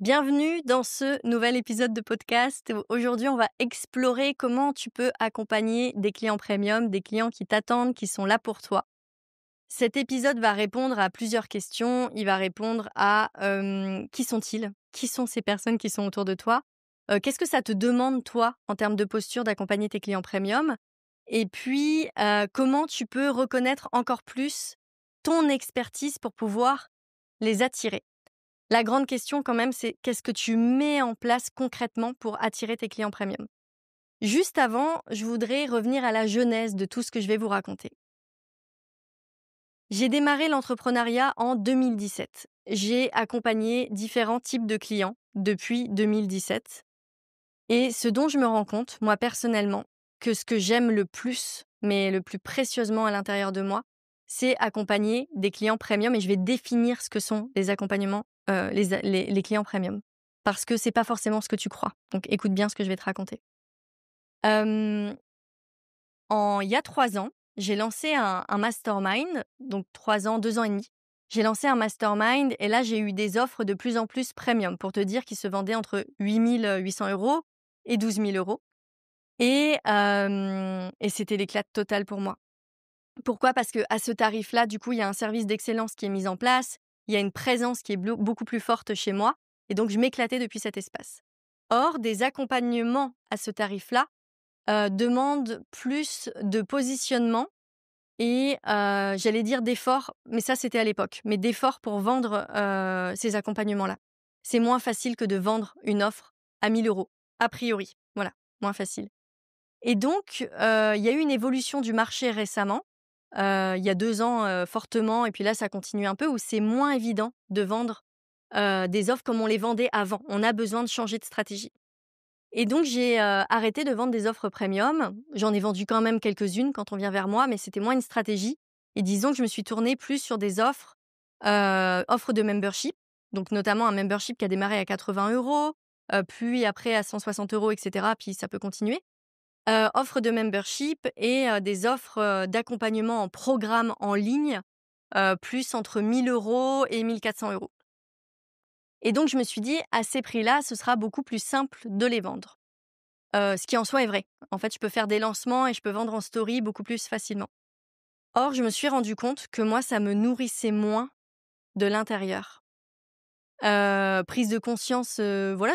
Bienvenue dans ce nouvel épisode de podcast. Aujourd'hui, on va explorer comment tu peux accompagner des clients premium, des clients qui t'attendent, qui sont là pour toi. Cet épisode va répondre à plusieurs questions. Il va répondre à qui sont-ils? Qui sont ces personnes qui sont autour de toi? Qu'est-ce que ça te demande, toi, en termes de posture, d'accompagner tes clients premium? Et puis, comment tu peux reconnaître encore plus ton expertise pour pouvoir les attirer? La grande question quand même, c'est qu'est-ce que tu mets en place concrètement pour attirer tes clients premium? Juste avant, je voudrais revenir à la genèse de tout ce que je vais vous raconter. J'ai démarré l'entrepreneuriat en 2017. J'ai accompagné différents types de clients depuis 2017. Et ce dont je me rends compte, moi personnellement, que ce que j'aime le plus, mais le plus précieusement à l'intérieur de moi, c'est accompagner des clients premium et je vais définir ce que sont les accompagnements, les clients premium. Parce que c'est pas forcément ce que tu crois. Donc écoute bien ce que je vais te raconter. Hem, il y a 3 ans, j'ai lancé un mastermind, donc 3 ans, 2 ans et demi. J'ai lancé un mastermind et là, j'ai eu des offres de plus en plus premium, pour te dire, qui se vendaient entre 8 800 € et 12 000 €. Et c'était l'éclate totale pour moi. Pourquoi? Parce qu'à ce tarif-là, du coup, il y a un service d'excellence qui est mis en place, il y a une présence qui est beaucoup plus forte chez moi et donc je m'éclatais depuis cet espace. Or, des accompagnements à ce tarif-là, demandent plus de positionnement et j'allais dire d'efforts, mais ça, c'était à l'époque, mais d'efforts pour vendre, ces accompagnements-là. C'est moins facile que de vendre une offre à 1 000 €, a priori, voilà, moins facile. Et donc, il y a eu une évolution du marché récemment, il y a 2 ans, fortement et puis là, ça continue un peu, où c'est moins évident de vendre, des offres comme on les vendait avant. On a besoin de changer de stratégie. Et donc j'ai, arrêté de vendre des offres premium. J'en ai vendu quand même quelques-unes quand on vient vers moi, mais c'était moins une stratégie et disons que je me suis tournée plus sur des offres, offres de membership, donc notamment un membership qui a démarré à 80 €, puis après à 160 € et cetera, puis ça peut continuer. Offres de membership et des offres, d'accompagnement en programme en ligne, plus entre 1 000 € et 1 400 €. Et donc je me suis dit: «À ces prix-là, ce sera beaucoup plus simple de les vendre». Ce qui en soi est vrai. En fait, je peux faire des lancements et je peux vendre en story beaucoup plus facilement. Or, je me suis rendu compte que moi, ça me nourrissait moins de l'intérieur. Prise de conscience, voilà,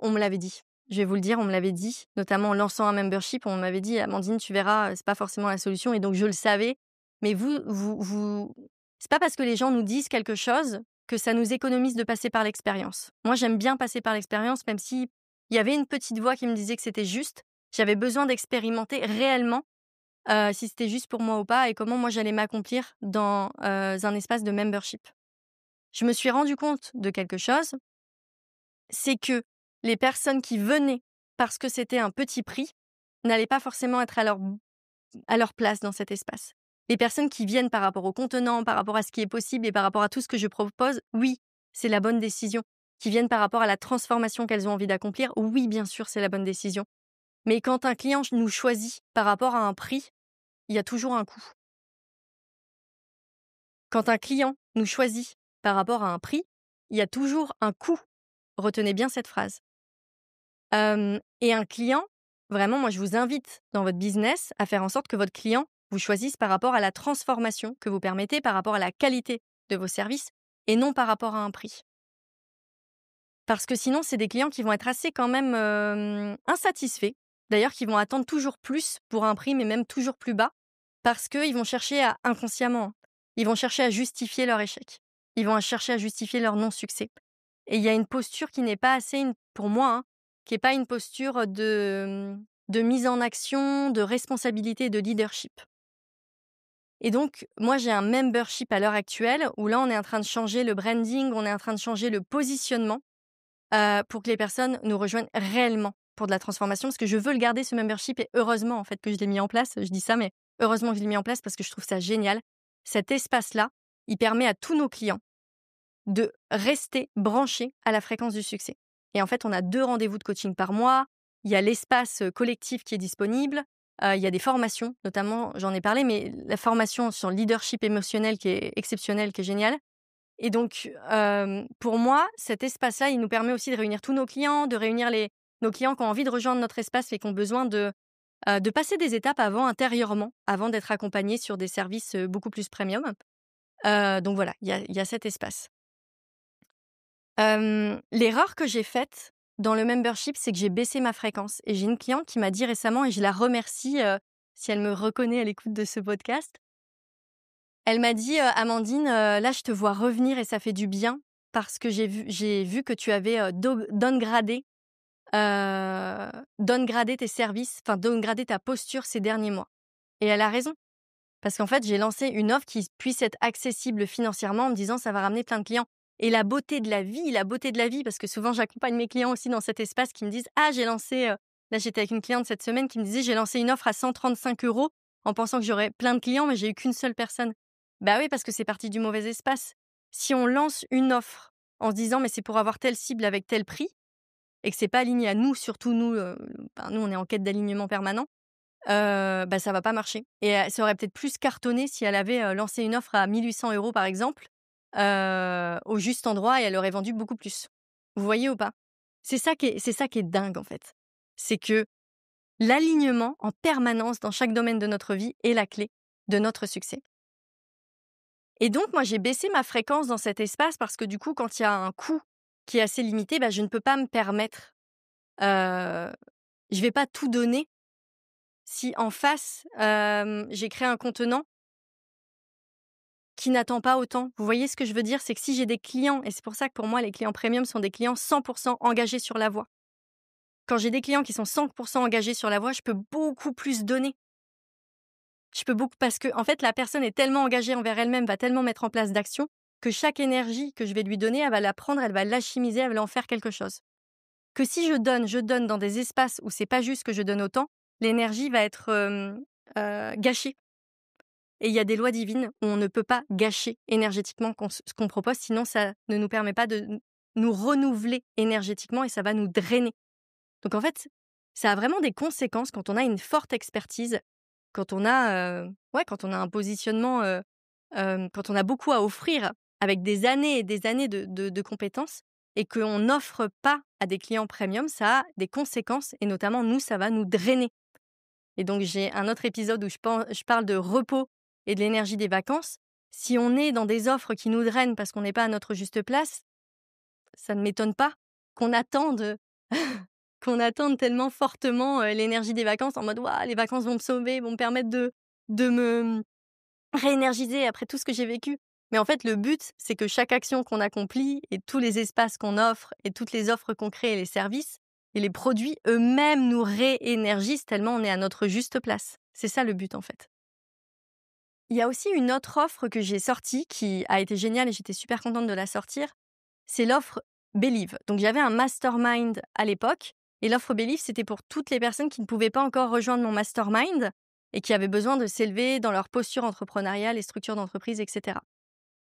on me l'avait dit. Je vais vous le dire, on me l'avait dit, notamment en lançant un membership, on m'avait dit: «Amandine, tu verras, c'est pas forcément la solution» et donc je le savais. Mais vous c'est pas parce que les gens nous disent quelque chose que ça nous économise de passer par l'expérience. Moi, j'aime bien passer par l'expérience, même si il y avait une petite voix qui me disait que c'était juste. J'avais besoin d'expérimenter réellement, si c'était juste pour moi ou pas et comment moi j'allais m'accomplir dans, un espace de membership. Je me suis rendu compte de quelque chose, c'est que les personnes qui venaient parce que c'était un petit prix, n'allaient pas forcément être à leur place dans cet espace. Les personnes qui viennent par rapport au contenant, par rapport à ce qui est possible et par rapport à tout ce que je propose, oui, c'est la bonne décision. Qui viennent par rapport à la transformation qu'elles ont envie d'accomplir, oui, bien sûr, c'est la bonne décision. Mais quand un client nous choisit par rapport à un prix, il y a toujours un coût. Quand un client nous choisit par rapport à un prix, il y a toujours un coût. Retenez bien cette phrase. Et un client, vraiment, moi, je vous invite dans votre business à faire en sorte que votre client vous choisisse par rapport à la transformation que vous permettez, par rapport à la qualité de vos services et non par rapport à un prix. Parce que sinon, c'est des clients qui vont être assez quand même, insatisfaits. D'ailleurs, qui vont attendre toujours plus pour un prix, mais même toujours plus bas, parce qu'ils vont chercher à inconsciemment, hein, ils vont chercher à justifier leur échec. Ils vont chercher à justifier leur non-succès. Et il y a une posture qui n'est pas assez pour moi, hein, qui est pas une posture de mise en action, de responsabilité, de leadership. Et donc, moi, j'ai un membership à l'heure actuelle où là, on est en train de changer le branding, on est en train de changer le positionnement, pour que les personnes nous rejoignent réellement pour de la transformation. Parce que je veux le garder ce membership et heureusement, en fait, que je l'ai mis en place. Je dis ça, mais heureusement que je l'ai mis en place parce que je trouve ça génial. Cet espace-là, il permet à tous nos clients de rester branchés à la fréquence du succès. Et en fait, on a 2 rendez-vous de coaching par mois. Il y a l'espace, collectif qui est disponible. Il y a des formations, notamment, j'en ai parlé, mais la formation sur le leadership émotionnel qui est exceptionnelle, qui est géniale. Et donc, pour moi, cet espace-là, il nous permet aussi de réunir tous nos clients, de réunir nos clients qui ont envie de rejoindre notre espace et qui ont besoin de passer des étapes intérieurement, avant d'être accompagnés sur des services, beaucoup plus premium. Donc voilà, il y a cet espace. L'erreur que j'ai faite dans le membership, c'est que j'ai baissé ma fréquence et j'ai une cliente qui m'a dit récemment et je la remercie, si elle me reconnaît à l'écoute de ce podcast. Elle m'a dit: «Amandine, là, je te vois revenir et ça fait du bien parce que j'ai vu que tu avais, downgradé tes services, enfin downgradé ta posture ces derniers mois». Et elle a raison. Parce qu'en fait, j'ai lancé une offre qui puisse être accessible financièrement en me disant: «Ça va ramener plein de clients» et la beauté de la vie, parce que souvent j'accompagne mes clients aussi dans cet espace qui me disent: «Ah, j'ai lancé», là, j'étais avec une cliente cette semaine qui me disait: «J'ai lancé une offre à 135 € en pensant que j'aurais plein de clients, mais j'ai eu qu'une seule personne». Bah oui, parce que c'est parti du mauvais espace. Si on lance une offre en se disant: «Mais c'est pour avoir telle cible avec tel prix» et que c'est pas aligné à nous, surtout nous, nous, on est en quête d'alignement permanent. Bah, ça va pas marcher et ça aurait peut-être plus cartonné si elle avait, lancé une offre à 1 800 € par exemple, au juste endroit et elle aurait vendu beaucoup plus. Vous voyez ou pas? C'est ça qui est dingue en fait. C'est que l'alignement en permanence dans chaque domaine de notre vie est la clé de notre succès. Et donc moi j'ai baissé ma fréquence dans cet espace parce que du coup quand il y a un coût qui est assez limité, bah, je ne peux pas me permettre, je vais pas tout donner si en face, j'ai créé un contenant qui n'attend pas autant. Vous voyez ce que je veux dire? C'est que si j'ai des clients et c'est pour ça que pour moi les clients premium sont des clients 100 engagés sur la voie. Quand j'ai des clients qui sont 100 engagés sur la voie, je peux beaucoup plus donner. Je peux beaucoup parce que en fait la personne est tellement engagée envers elle-même, va tellement mettre en place d'actions que chaque énergie que je vais lui donner, elle va la prendre, elle va l'alchimiser, elle va en faire quelque chose. Que si je donne dans des espaces où c'est pas juste que je donne autant, l'énergie va être, gâchée. Et il y a des lois divines où on ne peut pas gâcher énergétiquement ce qu'on propose, sinon ça ne nous permet pas de nous renouveler énergétiquement et ça va nous drainer. Donc en fait, ça a vraiment des conséquences quand on a une forte expertise, quand on a un positionnement, quand on a beaucoup à offrir avec des années et des années de compétences et qu'on n'offre pas à des clients premium, ça a des conséquences et notamment nous, ça va nous drainer. Et donc j'ai un autre épisode où je parle de repos et de l'énergie des vacances. Si on est dans des offres qui nous drainent parce qu'on n'est pas à notre juste place, ça ne m'étonne pas qu'on attende qu'on attende tellement fortement, l'énergie des vacances en mode: «Waouh, les vacances vont me sauver, vont me permettre de me réénergiser après tout ce que j'ai vécu». Mais en fait, le but, c'est que chaque action qu'on accomplit et tous les espaces qu'on offre et toutes les offres qu'on crée et les services et les produits eux-mêmes nous réénergisent tellement on est à notre juste place. C'est ça le but, en fait. Il y a aussi une autre offre que j'ai sortie qui a été géniale et j'étais super contente de la sortir. C'est l'offre Believe. Donc j'avais un mastermind à l'époque et l'offre Believe, c'était pour toutes les personnes qui ne pouvaient pas encore rejoindre mon mastermind et qui avaient besoin de s'élever dans leur posture entrepreneuriale et structure d'entreprise, etc.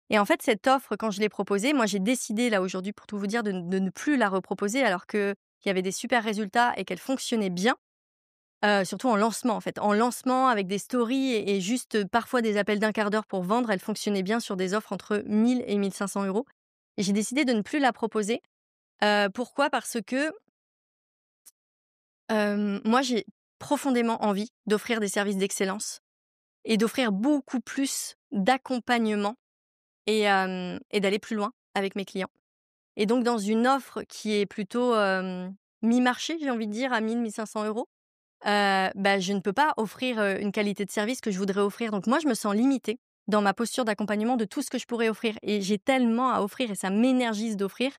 Et en fait, cette offre, quand je l'ai proposée, moi j'ai décidé là aujourd'hui, pour tout vous dire, de ne plus la reproposer alors qu'il y avait des super résultats et qu'elle fonctionnait bien. Surtout en lancement, en fait. En lancement avec des stories et juste, parfois des appels d'1/4 d'heure pour vendre, elle fonctionnait bien sur des offres entre 1 000 et 1 500 € et j'ai décidé de ne plus la proposer. Pourquoi? Parce que, moi, j'ai profondément envie d'offrir des services d'excellence et d'offrir beaucoup plus d'accompagnement et d'aller plus loin avec mes clients. Et donc dans une offre qui est plutôt, mi-marché, j'ai envie de dire, à 1 000-1 500 €, bah, je ne peux pas offrir, une qualité de service que je voudrais offrir. Donc moi, je me sens limitée dans ma posture d'accompagnement de tout ce que je pourrais offrir et j'ai tellement à offrir et ça m'énergise d'offrir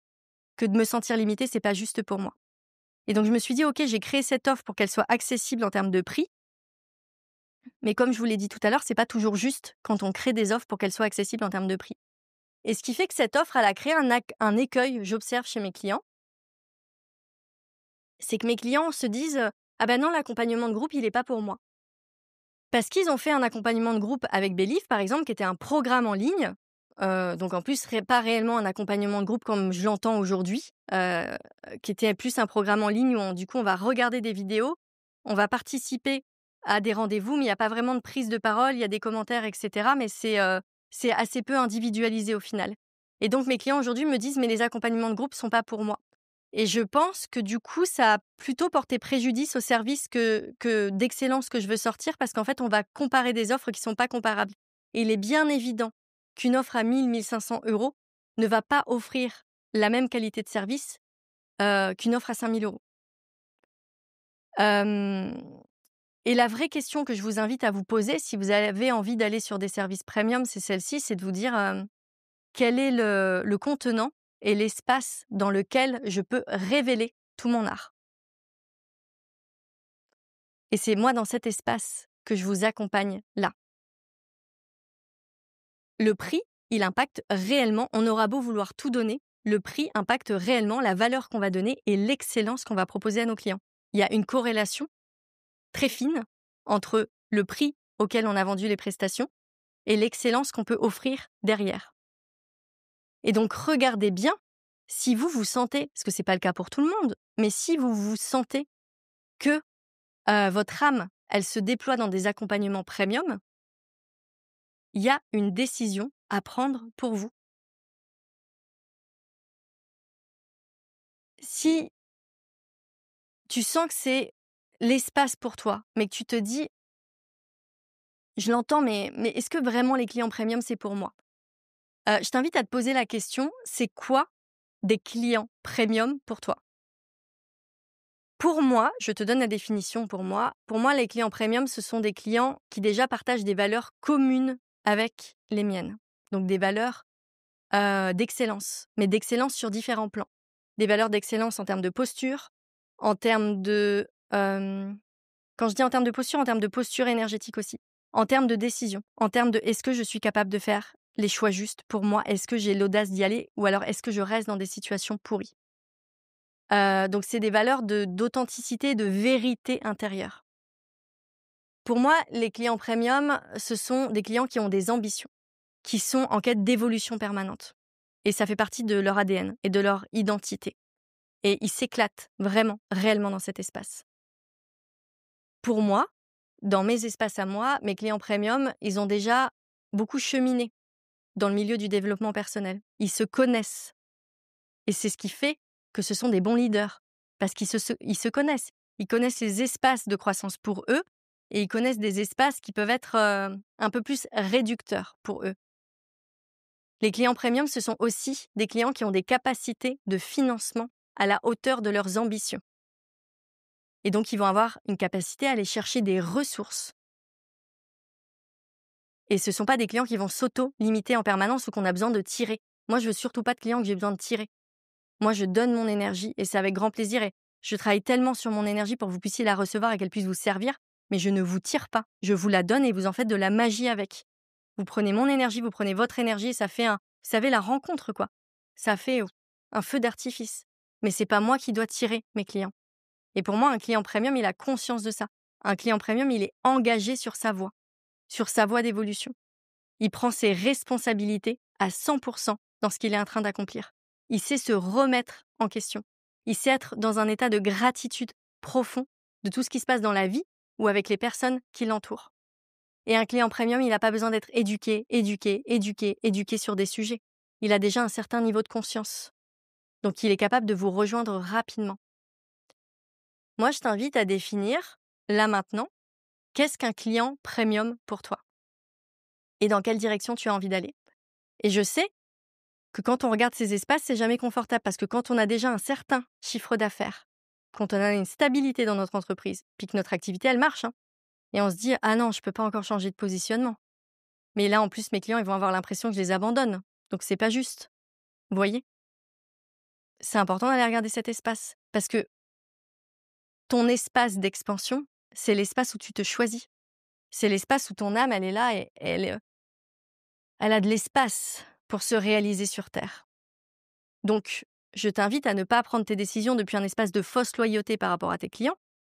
que de me sentir limitée, c'est pas juste pour moi. Et donc je me suis dit: «OK, j'ai créé cette offre pour qu'elle soit accessible en termes de prix», mais comme je vous l'ai dit tout à l'heure, c'est pas toujours juste quand on crée des offres pour qu'elles soient accessibles en termes de prix. Et ce qui fait que cette offre, elle a créé un écueil, j'observe chez mes clients, c'est que mes clients se disent, «Ah ben non, l'accompagnement de groupe, il est pas pour moi». Parce qu'ils ont fait un accompagnement de groupe avec Believe, par exemple, qui était un programme en ligne, donc en plus pas réellement un accompagnement de groupe comme je l'entends aujourd'hui, qui était plus un programme en ligne où du coup, on va regarder des vidéos, on va participer à des rendez-vous, mais il y a pas vraiment de prise de parole, il y a des commentaires et cetera, mais c'est assez peu individualisé au final. Et donc mes clients aujourd'hui me disent: «Mais les accompagnements de groupe sont pas pour moi». Et je pense que du coup, ça a plutôt porté préjudice au service que d'excellence que je veux sortir parce qu'en fait, on va comparer des offres qui sont pas comparables. Et il est bien évident qu'une offre à 1 500 € ne va pas offrir la même qualité de service, qu'une offre à 5 000 €. Hem Et la vraie question que je vous invite à vous poser, si vous avez envie d'aller sur des services premium, c'est celle-ci, c'est de vous dire, quel est le contenant et l'espace dans lequel je peux révéler tout mon art? Et c'est moi dans cet espace que je vous accompagne là. Le prix, il impacte réellement, on aura beau vouloir tout donner, le prix impacte réellement la valeur qu'on va donner et l'excellence qu'on va proposer à nos clients. Il y a une corrélation très fine entre le prix auquel on a vendu les prestations et l'excellence qu'on peut offrir derrière. Et donc regardez bien si vous vous sentez, parce que c'est pas le cas pour tout le monde, mais si vous vous sentez que votre âme, elle se déploie dans des accompagnements premium, il y a une décision à prendre pour vous. Si tu sens que c'est l'espace pour toi, mais que tu te dis: «Je l'entends, mais est-ce que vraiment les clients premium, c'est pour moi?» Je t'invite à te poser la question, c'est quoi des clients premium pour toi? Pour moi, je te donne la définition pour moi. Pour moi, les clients premium, ce sont des clients qui déjà partagent des valeurs communes avec les miennes. Donc des valeurs d'excellence, mais d'excellence sur différents plans. Des valeurs d'excellence en termes de posture, en termes de... quand je dis en termes de posture énergétique aussi, en termes de décision, en termes de est-ce que je suis capable de faire les choix justes pour moi, est-ce que j'ai l'audace d'y aller ou alors est-ce que je reste dans des situations pourries. Donc c'est des valeurs d'authenticité, de vérité intérieure. Pour moi, les clients premium, ce sont des clients qui ont des ambitions, qui sont en quête d'évolution permanente. Et ça fait partie de leur ADN et de leur identité. Et ils s'éclatent vraiment, réellement dans cet espace. Pour moi, dans mes espaces à moi, mes clients premium, ils ont déjà beaucoup cheminé dans le milieu du développement personnel. Ils se connaissent. Et c'est ce qui fait que ce sont des bons leaders. Parce ils se connaissent. Ils connaissent les espaces de croissance pour eux et ils connaissent des espaces qui peuvent être un peu plus réducteurs pour eux. Les clients premium, ce sont aussi des clients qui ont des capacités de financement à la hauteur de leurs ambitions. Et donc, ils vont avoir une capacité à aller chercher des ressources. Et ce ne sont pas des clients qui vont s'auto-limiter en permanence ou qu'on a besoin de tirer. Moi, je veux surtout pas de clients que j'ai besoin de tirer. Moi, je donne mon énergie et c'est avec grand plaisir. Et je travaille tellement sur mon énergie pour que vous puissiez la recevoir et qu'elle puisse vous servir. Mais je ne vous tire pas. Je vous la donne et vous en faites de la magie avec. Vous prenez mon énergie, vous prenez votre énergie et ça fait vous savez, la rencontre, quoi. Ça fait un feu d'artifice. Mais c'est pas moi qui dois tirer mes clients. Et pour moi, un client premium, il a conscience de ça. Un client premium, il est engagé sur sa voie d'évolution. Il prend ses responsabilités à 100% dans ce qu'il est en train d'accomplir. Il sait se remettre en question. Il sait être dans un état de gratitude profond de tout ce qui se passe dans la vie ou avec les personnes qui l'entourent. Et un client premium, il n'a pas besoin d'être éduqué sur des sujets. Il a déjà un certain niveau de conscience. Donc, il est capable de vous rejoindre rapidement. Moi, je t'invite à définir, là maintenant, qu'est-ce qu'un client premium pour toi? Et dans quelle direction tu as envie d'aller? Et je sais que quand on regarde ces espaces, c'est jamais confortable parce que quand on a déjà un certain chiffre d'affaires, quand on a une stabilité dans notre entreprise, puis que notre activité, elle marche, et on se dit: «Ah non, je peux pas encore changer de positionnement». Mais là, en plus, mes clients, ils vont avoir l'impression que je les abandonne. Donc, c'est pas juste. Vous voyez? C'est important d'aller regarder cet espace parce que ton espace d'expansion, c'est l'espace où tu te choisis. C'est l'espace où ton âme, elle est là et elle a de l'espace pour se réaliser sur Terre. Donc, je t'invite à ne pas prendre tes décisions depuis un espace de fausse loyauté par rapport à tes clients,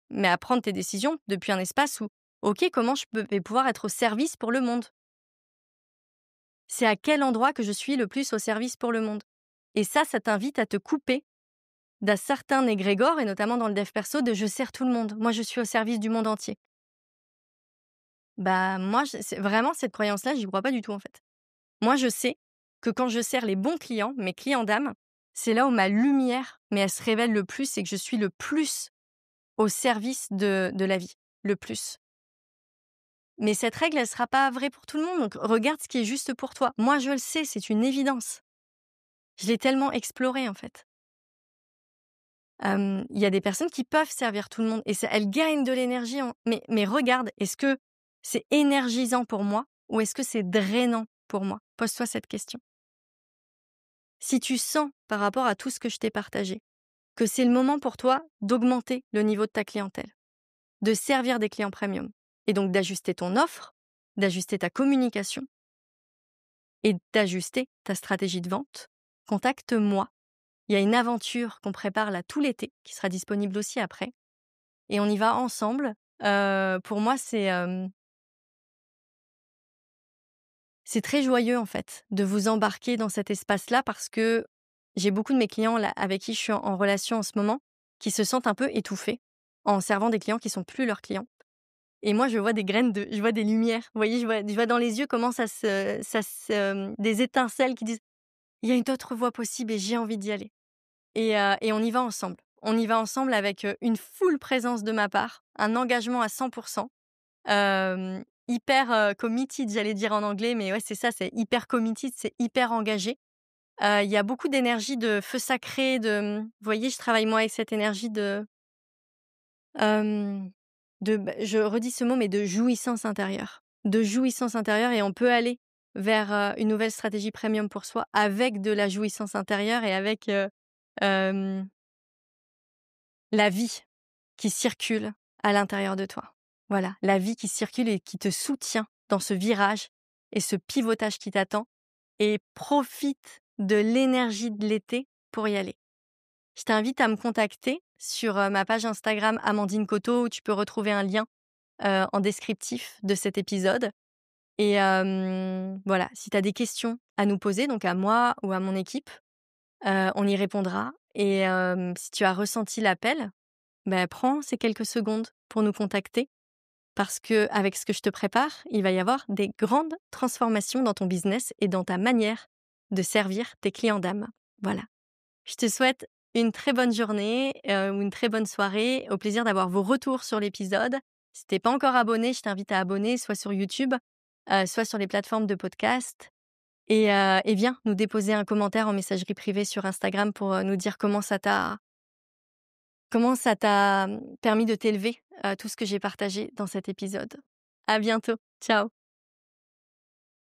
mais à prendre tes décisions depuis un espace où, OK, comment vais pouvoir être au service pour le monde? C'est à quel endroit que je suis le plus au service pour le monde? Et ça t'invite à te couper d'un certain égrégore, et notamment dans le dev perso, de «je sers tout le monde, moi je suis au service du monde entier». Bah moi, c'est vraiment cette croyance-là, j'y crois pas du tout en fait. Moi je sais que quand je sers les bons clients, mes clients d'âme, c'est là où ma lumière, mais elle se révèle le plus et que je suis le plus au service de la vie, le plus. Mais cette règle, elle sera pas vraie pour tout le monde, donc regarde ce qui est juste pour toi. Moi, je le sais, c'est une évidence. Je l'ai tellement exploré, en fait. Il y a des personnes qui peuvent servir tout le monde et elles gagnent de l'énergie. Mais regarde, est-ce que c'est énergisant pour moi ou est-ce que c'est drainant pour moi? Pose-toi cette question. Si tu sens, par rapport à tout ce que je t'ai partagé, que c'est le moment pour toi d'augmenter le niveau de ta clientèle, de servir des clients premium et donc d'ajuster ton offre, d'ajuster ta communication et d'ajuster ta stratégie de vente, contacte-moi. Il y a une aventure qu'on prépare là tout l'été, qui sera disponible aussi après, et on y va ensemble. Pour moi, c'est très joyeux en fait de vous embarquer dans cet espace-là parce que j'ai beaucoup de mes clients là, avec qui je suis en relation en ce moment, qui se sentent un peu étouffés en servant des clients qui sont plus leurs clients. Et moi, je vois des je vois des lumières. Vous voyez, je vois dans les yeux comment des étincelles qui disent il y a une autre voie possible et j'ai envie d'y aller. Et on y va ensemble. On y va ensemble avec, une full présence de ma part, un engagement à 100%, hyper, committed, j'allais dire en anglais, mais ouais, c'est ça, c'est hyper committed, c'est hyper engagé. Il y a beaucoup d'énergie de feu sacré, vous voyez, je travaille moi avec cette énergie hem, je redis ce mot, mais de jouissance intérieure. De jouissance intérieure et on peut aller vers, une nouvelle stratégie premium pour soi avec de la jouissance intérieure et avec, hem la vie qui circule à l'intérieur de toi. Voilà, la vie qui circule et qui te soutient dans ce virage et ce pivotage qui t'attend et profite de l'énergie de l'été pour y aller. Je t'invite à me contacter sur, ma page Instagram Amandine Coteau où tu peux retrouver un lien, en descriptif de cet épisode et voilà, si tu as des questions à nous poser, donc à moi ou à mon équipe, on y répondra et si tu as ressenti l'appel, prends ces quelques secondes pour nous contacter parce que avec ce que je te prépare, il va y avoir des grandes transformations dans ton business et dans ta manière de servir tes clients d'âme. Voilà. Je te souhaite une très bonne journée ou une très bonne soirée. Au plaisir d'avoir vos retours sur l'épisode. Si t'es pas encore abonné, je t'invite à abonner soit sur YouTube, soit sur les plateformes de podcast. Et viens nous déposer un commentaire en messagerie privée sur Instagram pour nous dire comment ça t'a permis de t'élever, tout ce que j'ai partagé dans cet épisode. À bientôt. Ciao.